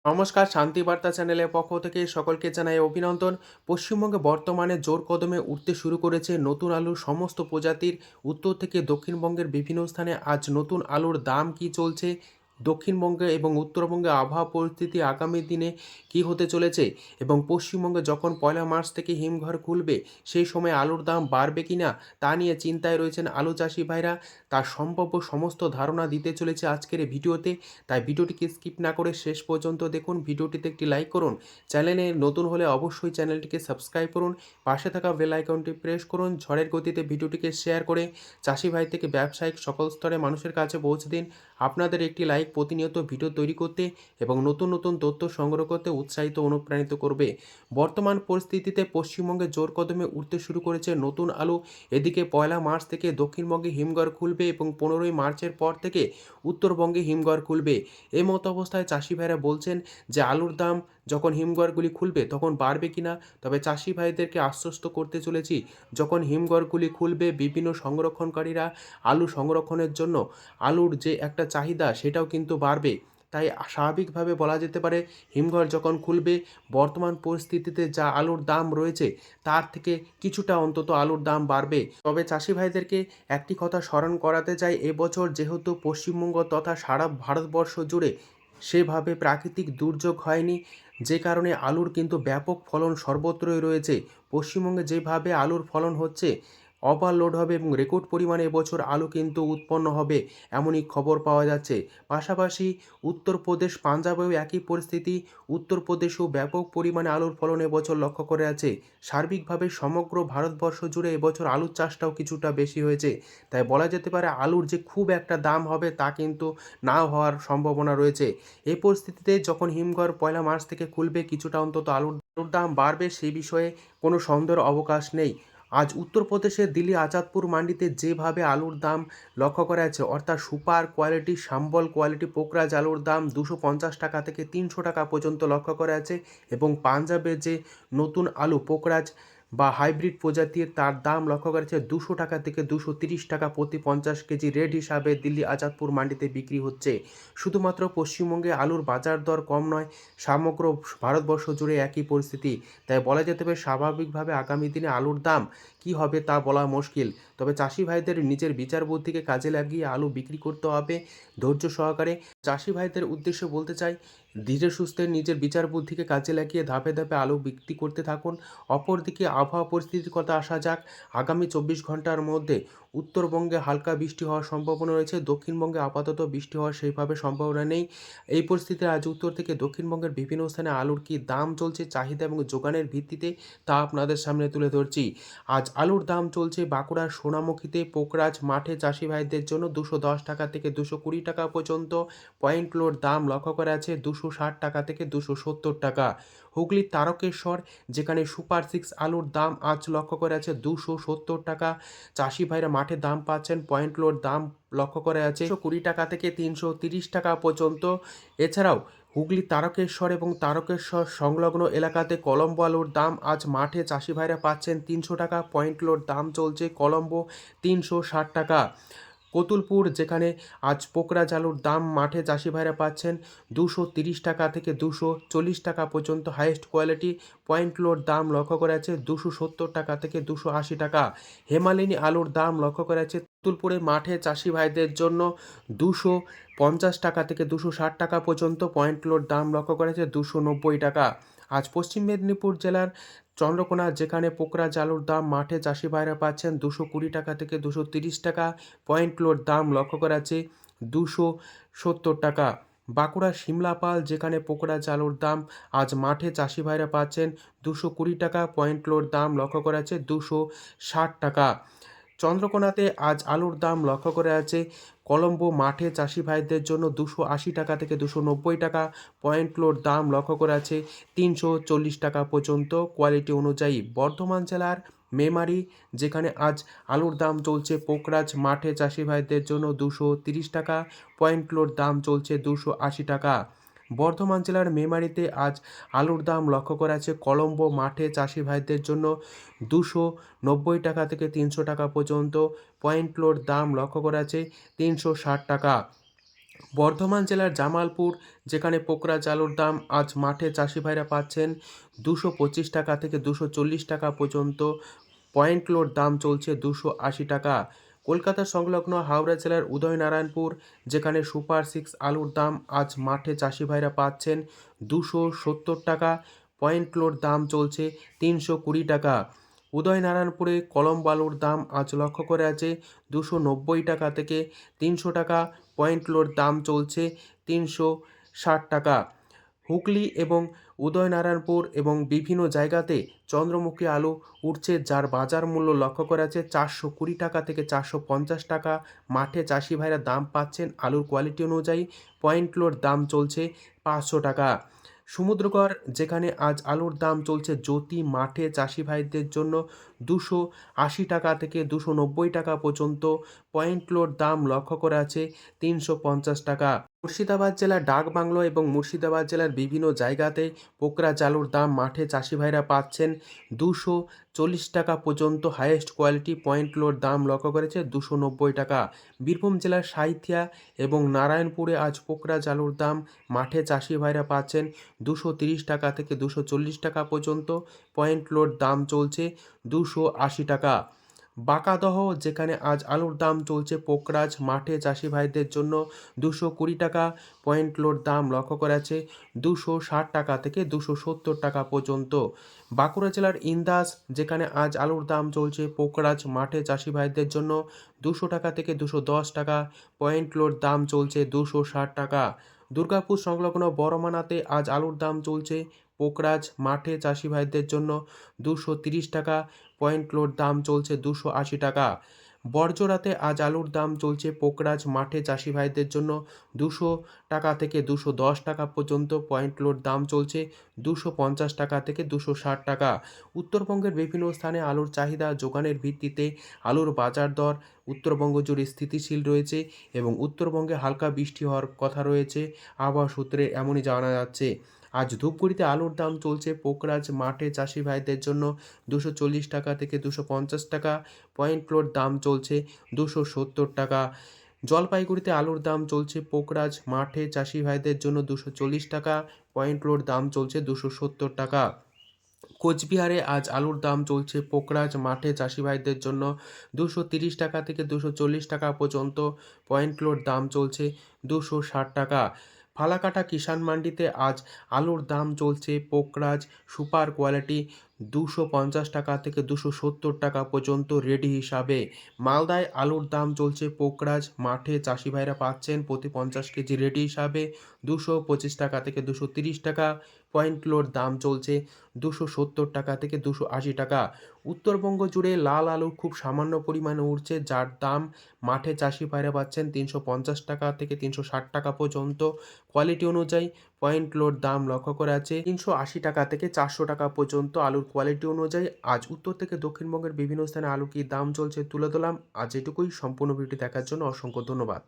নমস্কার, শান্তিবার্তা চ্যানেলের পক্ষ থেকে সকলকে জানাই অভিনন্দন। পশ্চিমবঙ্গে বর্তমানে জোর কদমে উঠতে শুরু করেছে নতুন আলুর সমস্ত প্রজাতির। উত্তর থেকে দক্ষিণবঙ্গের বিভিন্ন স্থানে আজ নতুন আলুর দাম কী চলছে, দক্ষিণবঙ্গে এবং উত্তরবঙ্গে আবহাওয়া পরিস্থিতি আগামী দিনে কী হতে চলেছে এবং পশ্চিমবঙ্গে যখন 1 মার্চ থেকে হিমঘর খুলবে সেই সময় আলুর দাম বাড়বে কি না তা নিয়ে চিন্তায় রয়েছেন আলু চাষি ভাইরা। তার সম্ভাব্য সমস্ত ধারণা দিতে চলেছে আজকের এই ভিডিওতে। তাই ভিডিওটিকে স্কিপ না করে শেষ পর্যন্ত দেখুন। ভিডিওটিতে একটি লাইক করুন, চ্যানেলে নতুন হলে অবশ্যই চ্যানেলটিকে সাবস্ক্রাইব করুন, পাশে থাকা বেল আইকনটি প্রেস করুন। ঝড়ের গতিতে ভিডিওটিকে শেয়ার করে চাষি ভাই থেকে ব্যবসায়িক সকল স্তরে মানুষের কাছে পৌঁছে দিন। আপনাদের একটি লাইক প্রতিনিয়ত ভিডিও তৈরি করতে এবং নতুন নতুন তথ্য সংগ্রহ করতে উৎসাহিত অনুপ্রাণিত করবে। বর্তমান পরিস্থিতিতে পশ্চিমবঙ্গে জোর কদমে উঠতে শুরু করেছে নতুন আলু। এদিকে 1 মার্চ থেকে দক্ষিণবঙ্গে হিমঘর খুলবে এবং 15 মার্চের পর থেকে উত্তরবঙ্গে হিমঘর খুলবে। এই মতো অবস্থায় চাষি ভাইরা বলছেন যে আলুর দাম যখন হিমঘরগুলি খুলবে তখন বাড়বে কিনা। তবে চাষি ভাইদেরকে আশ্বস্ত করতে চলেছি, যখন হিমঘরগুলি খুলবে বিভিন্ন সংরক্ষণকারীরা আলু সংরক্ষণের জন্য আলুর যে একটা চাহিদা সেটাও কিন্তু বাড়বে। তাই স্বাভাবিকভাবে বলা যেতে পারে হিমঘর যখন খুলবে বর্তমান পরিস্থিতিতে যা আলুর দাম রয়েছে তার থেকে কিছুটা অন্তত আলুর দাম বাড়বে। তবে চাষি ভাইদেরকে একটি কথা স্মরণ করাতে চাই, এবছর যেহেতু পশ্চিমবঙ্গ তথা সারা ভারতবর্ষ জুড়ে সেভাবে প্রাকৃতিক দুর্যোগ হয়নি, যে কারণে আলুর কিন্তু ব্যাপক ফলন সর্বত্রই রয়েছে। পশ্চিমবঙ্গে যেভাবে আলুর ফলন হচ্ছে ওভারলোড হবে এবং রেকর্ড পরিমাণে এবছর আলু কিন্তু উৎপন্ন হবে, এমনই খবর পাওয়া যাচ্ছে। পাশাপাশি উত্তরপ্রদেশ, পাঞ্জাবেও একই পরিস্থিতি। উত্তরপ্রদেশেও ব্যাপক পরিমাণে আলুর ফলন এবছর লক্ষ্য করে আছে। সার্বিকভাবে সমগ্র ভারতবর্ষ জুড়ে এবছর আলুর চাষটাও কিছুটা বেশি হয়েছে। তাই বলা যেতে পারে আলুর যে খুব একটা দাম হবে তা কিন্তু নাও হওয়ার সম্ভাবনা রয়েছে। এই পরিস্থিতিতে যখন হিমঘর 1 মার্চ থেকে খুলবে কিছুটা অন্তত আলুর দাম বাড়বে, সেই বিষয়ে কোনো সন্দেহের অবকাশ নেই। আজ উত্তরপ্রদেশের দিল্লি আজাদপুর মান্ডিতে যেভাবে আলুর দাম লক্ষ্য করা যাচ্ছে, অর্থাৎ সুপার কোয়ালিটি, সাম্বল কোয়ালিটি পোকরাজ আলুর দাম 250 টাকা থেকে 300 টাকা পর্যন্ত লক্ষ্য করা যাচ্ছে এবং পাঞ্জাবের যে নতুন আলু পোকরাজ বা হাইব্রিড প্রজাতির তার দাম লক্ষ্য করা যাচ্ছে 200 টাকা থেকে 230 টাকা প্রতি 50 কেজি রেট হিসাবে দিল্লি আজাদপুর মান্ডিতে বিক্রি হচ্ছে। শুধুমাত্র পশ্চিমবঙ্গে আলুর বাজার দর কম নয়, সমগ্র ভারতবর্ষ জুড়ে একই পরিস্থিতি। তাই বলা যেতে পারে স্বাভাবিকভাবে আগামী দিনে আলুর দাম কী হবে তা বলা মুশকিল। তবে চাষি ভাইদের নিজের বিচার বুদ্ধিকে কাজে লাগিয়ে আলু বিক্রি করতে হবে ধৈর্য সহকারে। চাষি ভাইদের উদ্দেশ্যে বলতে চাই, ধীরে সুস্থে নিজের বিচার বুদ্ধিকে কাজে লাগিয়ে ধাপে ধাপে আলু বিক্রি করতে থাকুন। অপরদিকে আবহাওয়া পরিস্থিতির কথা আসা যাক। আগামী 24 ঘন্টার মধ্যে উত্তরবঙ্গে হালকা বৃষ্টি হওয়ার সম্ভাবনা রয়েছে, দক্ষিণবঙ্গে আপাতত বৃষ্টি হওয়ার সেইভাবে সম্ভাবনা নেই। এই পরিস্থিতিতে আজ উত্তর থেকে দক্ষিণবঙ্গের বিভিন্ন স্থানে আলুর কী দাম চলছে চাহিদা এবং যোগানের ভিত্তিতে তা আপনাদের সামনে তুলে ধরছি। আজ আলুর দাম চলছে বাঁকুড়ার সোনামুখীতে পোকরাজ মাঠে চাষি ভাইদের জন্য 210 টাকা থেকে 220 টাকা পর্যন্ত। পয়েন্ট লোড দাম লক্ষ্য করা আছে 260 টাকা থেকে 270 টাকা। হুগলির তারকেশ্বর, যেখানে সুপার 6 আলুর দাম আজ লক্ষ্য করা আছে 270 টাকা। চাষি ভাইরা মাঠে দাম পাচ্ছেন, পয়েন্ট লোড দাম লক্ষ্য করা আছে 120 টাকা থেকে 330 টাকা পর্যন্ত। এছাড়াও হুগলি তারকেশ্বর এবং তারকেশ্বর সংলগ্ন এলাকাতে কলম্বো আলুর দাম আজ মাঠে চাষি ভাইরা পাচ্ছেন 300 টাকা। পয়েন্ট লোড দাম চলছে কলম্বো 360 টাকা। কতুলপুর, যেখানে আজ পোকরাজ আলুর দাম মাঠে চাষি ভাইরা পাচ্ছেন 230 টাকা থেকে 240 টাকা পর্যন্ত। হাইয়েস্ট কোয়ালিটি পয়েন্ট লোড দাম লক্ষ্য করা যাচ্ছে 270 টাকা থেকে 280 টাকা। হেমালিনী আলুর দাম লক্ষ্য করা যাচ্ছে কতুলপুরে মাঠে চাষি ভাইদের জন্য 250 টাকা থেকে 260 টাকা পর্যন্ত। পয়েন্ট লোড দাম লক্ষ্য করা যাচ্ছে 290 টাকা। আজ পশ্চিম মেদিনীপুর জেলার চন্দ্রকোনা, যেখানে পোকরাজ আলুর দাম মাঠে চাষি ভাইরা পাচ্ছেন 220 টাকা থেকে 230 টাকা। পয়েন্ট লোড দাম লক্ষ্য করা যাচ্ছে 270 টাকা। বাঁকুড়ার সিমলাপাল, যেখানে পোকরাজ আলুর দাম আজ মাঠে চাষি ভাইরা পাচ্ছেন 220 টাকা। পয়েন্ট লোড দাম লক্ষ্য করা যাচ্ছে 260 টাকা। চন্দ্রকোনাতে আজ আলুর দাম লক্ষ্য করা যাচ্ছে কলম্বো মাঠে চাষি ভাইদের জন্য 280 টাকা থেকে 290 টাকা। পয়েন্ট লোড দাম লক্ষ্য করা আছে 340 টাকা পর্যন্ত কোয়ালিটি অনুযায়ী। বর্ধমান জেলার মেমারি, যেখানে আজ আলুর দাম চলছে পোকরাজ মাঠে চাষি ভাইদের জন্য 230 টাকা। পয়েন্ট লোড দাম চলছে 280 টাকা। বর্ধমান জেলার মেমারিতে আজ আলুর দাম লক্ষ্য করা আছে কলম্বো মাঠে চাষি ভাইদের জন্য 290 টাকা থেকে 300 টাকা পর্যন্ত। পয়েন্ট লোড দাম লক্ষ্য করা আছে 360 টাকা। বর্ধমান জেলার জামালপুর, যেখানে পোকরাজ আলুর দাম আজ মাঠে চাষি ভাইরা পাচ্ছেন 225 টাকা থেকে 240 টাকা পর্যন্ত। পয়েন্ট লোড দাম চলছে 280 টাকা। কলকাতা সংলগ্ন হাওড়া জেলার উদয়নারায়ণপুর, যেখানে সুপার 6 আলুর দাম আজ মাঠে চাষি ভাইরা পাচ্ছেন 270 টাকা। পয়েন্ট লোড দাম চলছে 320 টাকা। উদয়নারায়ণপুরে কলম আলুর দাম আজ লক্ষ্য করে আছে 290 টাকা থেকে 300 টাকা। পয়েন্ট লোড দাম চলছে 360 টাকা। হুগলি এবং উদয়নারায়ণপুর এবং বিভিন্ন জায়গাতে চন্দ্রমুখী আলু উঠছে, যার বাজার মূল্য লক্ষ্য করা আছে 420 টাকা থেকে 450 টাকা। মাঠে চাষি ভাইরা দাম পাচ্ছেন আলুর কোয়ালিটি অনুযায়ী। পয়েন্ট লোড দাম চলছে 500 টাকা। সমুদ্রগড়, যেখানে আজ আলুর দাম চলছে জ্যোতি মাঠে চাষি ভাইদের জন্য 280 টাকা থেকে 290 টাকা পর্যন্ত। পয়েন্ট লোড দাম লক্ষ্য করা আছে 350 টাকা। মুর্শিদাবাদ জেলার ডাকবাংলো এবং মুর্শিদাবাদ জেলার বিভিন্ন জায়গাতে পোকরা চালুর দাম মাঠে চাষি ভাইরা পাচ্ছেন 240 টাকা পর্যন্ত। হাইয়েস্ট কোয়ালিটি পয়েন্ট লোড দাম লক্ষ্য করেছে 290 টাকা। বীরভূম জেলার সাঁইথিয়া এবং নারায়ণপুরে আজ পোকরা চালুর দাম মাঠে চাষি ভাইরা পাচ্ছেন 230 টাকা থেকে 240 টাকা পর্যন্ত। পয়েন্ট লোড দাম চলছে 280 টাকা। বাঁকাদহ, যেখানে আজ আলুর দাম চলছে পোকরাজ মাঠে চাষি ভাইদের জন্য 220 টাকা। পয়েন্ট লোড দাম লক্ষ্য করা আছে 260 টাকা থেকে 270 টাকা পর্যন্ত। বাঁকুড়া জেলার ইন্দাস, যেখানে আজ আলুর দাম চলছে পোকরাজ মাঠে চাষি ভাইদের জন্য 200 টাকা থেকে 210 টাকা। পয়েন্ট লোড দাম চলছে 260 টাকা। দুর্গাপুর সংলগ্ন বড়মানাতে আজ আলুর দাম চলছে পোকরাজ মাঠে চাষি ভাইদের জন্য 230 টাকা। পয়েন্ট লোড দাম চলছে 280 টাকা। বড়জোড়াতে আজ আলুর দাম চলছে পোকরাজ মাঠে চাষি ভাইদের জন্য 200 টাকা থেকে 210 টাকা পর্যন্ত। পয়েন্ট লোড দাম চলছে 250 টাকা থেকে 260 টাকা। উত্তরবঙ্গের বিভিন্ন স্থানে আলুর চাহিদা যোগানের ভিত্তিতে আলুর বাজার দর উত্তরবঙ্গ জুড়ে স্থিতিশীল রয়েছে এবং উত্তরবঙ্গে হালকা বৃষ্টি হওয়ার কথা রয়েছে। আবহাওয়া সূত্রে এমনই জানা যাচ্ছে। আজ ধূপগুড়িতে আলুর দাম চলছে পোকরাজ মাঠে চাষি ভাইদের জন্য 240 টাকা থেকে 250 টাকা। পয়েন্ট লোড দাম চলছে 270 টাকা। জলপাইগুড়িতে আলুর দাম চলছে পোকরাজ মাঠে চাষি ভাইদের জন্য 240 টাকা। পয়েন্ট লোড দাম চলছে 270 টাকা। কোচবিহারে আজ আলুর দাম চলছে পোকরাজ মাঠে চাষি ভাইদের জন্য 230 টাকা থেকে 240 টাকা পর্যন্ত। পয়েন্ট লোড দাম চলছে 260 টাকা। ফালাকাটা কিষাণ মান্ডিতে আজ আলুর দাম চলছে পোকরাজ সুপার কোয়ালিটি 250 টাকা থেকে 270 টাকা পর্যন্ত রেডি হিসাবে। মালদায় আলুর দাম চলছে পোকরাজ মাঠে চাষি ভাইরা পাচ্ছেন প্রতি 50 কেজি রেডি হিসাবে 225 টাকা থেকে 230 টাকা। পয়েন্ট লোড দাম চলছে 270 টাকা থেকে 280 টাকা। উত্তরবঙ্গ জুড়ে লাল আলু খুব সামান্য পরিমাণে উঠছে, যার দাম মাঠে চাষি ভাইরা পাচ্ছেন 350 টাকা থেকে 360 টাকা পর্যন্ত। কোয়ালিটি অনুযায়ী পয়েন্ট লোড দাম লক্ষ্য করা আছে 380 টাকা থেকে 400 টাকা পর্যন্ত। আলুর কোয়ালিটি অনুযায়ী আজ উত্তর থেকে দক্ষিণবঙ্গের বিভিন্ন স্থানে আলু কি দাম চলছে তুলে ধরলাম। আজ এটুকুই। সম্পূর্ণ ভিডিওটি দেখার জন্য অসংখ্য ধন্যবাদ।